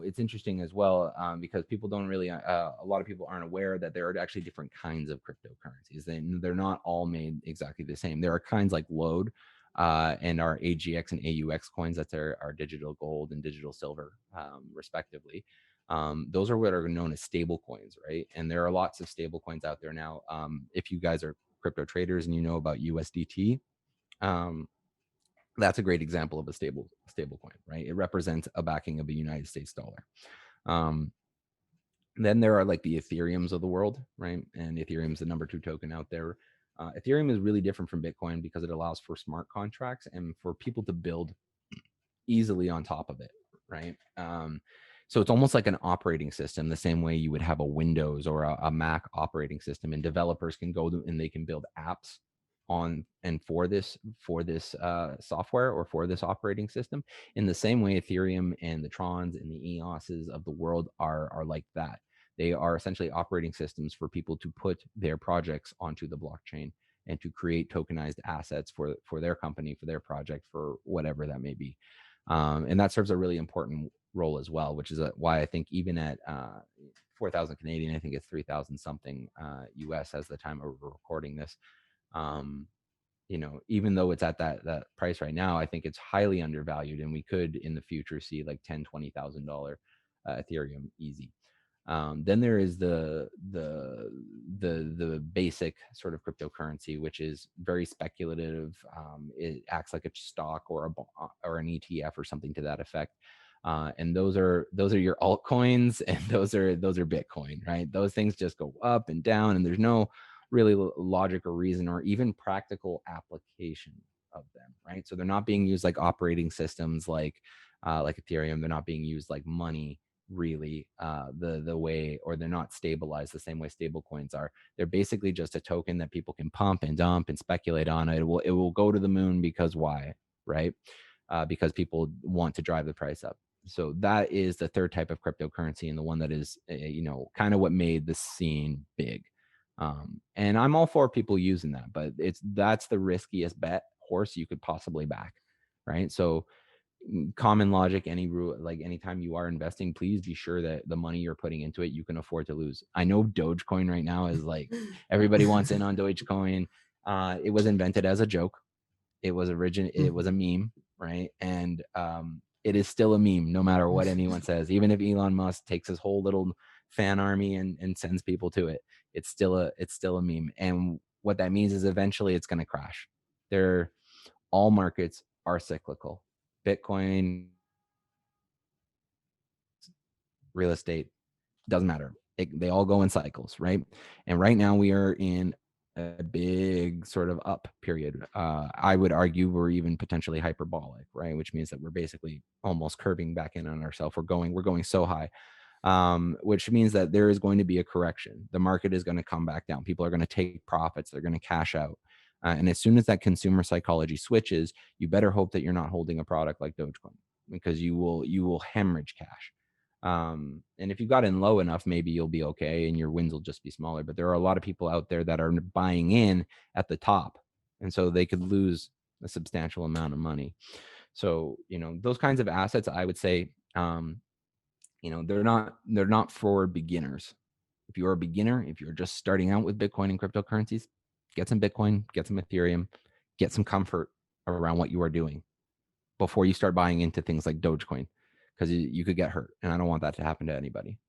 it's interesting as well, because people don't really, a lot of people aren't aware that there are actually different kinds of cryptocurrencies. They're not all made exactly the same. There are kinds like LODE, and our AGX and AUX coins. That's our digital gold and digital silver, respectively. Those are what are known as stable coins, right? And there are lots of stable coins out there now. If you guys are crypto traders and you know about USDT, um, that's a great example of a stable coin, right? It represents a backing of a United States dollar. Um, then there are like the Ethereums of the world, right? And Ethereum is the number two token out there. Ethereum is really different from Bitcoin because it allows for smart contracts and for people to build easily on top of it, right? So it's almost like an operating system, the same way you would have a Windows or a Mac operating system, and developers can go and they can build apps on and for this software or for this operating system. In the same way, Ethereum and the Trons and the EOSs of the world are like that. They are essentially operating systems for people to put their projects onto the blockchain and to create tokenized assets for their company, for their project, for whatever that may be. And that serves a really important role as well, which is why I think even at 4,000 Canadian, I think it's 3,000 something US as the time of recording this. Um, even though it's at that price right now, I think it's highly undervalued, and we could in the future see like $10,000-$20,000 Ethereum easy. Then there is the basic sort of cryptocurrency, which is very speculative. It acts like a stock or an ETF or something to that effect. And those are your altcoins, and those are Bitcoin, right? Those things just go up and down, and there's no really logic or reason or even practical application of them, right? So they're not being used like operating systems like Ethereum. They're not being used like money really, the way, or they're not stabilized the same way stable coins are. They're basically just a token that people can pump and dump and speculate on. It will go to the moon because why, right? Because people want to drive the price up. So that is the third type of cryptocurrency, and the one that is kind of what made the scene big. And I'm all for people using that, but that's the riskiest bet horse you could possibly back, right? So common logic, any rule, like anytime you are investing, please be sure that the money you're putting into it you can afford to lose. I know Dogecoin right now is like everybody wants in on Dogecoin. It was invented as a joke. It was a meme, right? And it is still a meme no matter what anyone says. Even if Elon Musk takes his whole little fan army and sends people to it, it's still a meme. And what that means is eventually it's going to crash. They're All markets are cyclical. Bitcoin, real estate, doesn't matter. They all go in cycles, right? And right now we are in a big sort of up period. I would argue we're even potentially hyperbolic, right? Which means that we're basically almost curving back in on ourselves. We're going so high, which means that there is going to be a correction. The market is going to come back down. People are going to take profits. They're going to cash out. And as soon as that consumer psychology switches, you better hope that you're not holding a product like Dogecoin, because you will hemorrhage cash. And if you got in low enough, maybe you'll be okay and your wins will just be smaller. But there are a lot of people out there that are buying in at the top, and so they could lose a substantial amount of money. So those kinds of assets, I would say, they're not for beginners. If you're a beginner, if you're just starting out with Bitcoin and cryptocurrencies, get some Bitcoin, get some Ethereum, get some comfort around what you are doing before you start buying into things like Dogecoin, because you could get hurt, and I don't want that to happen to anybody.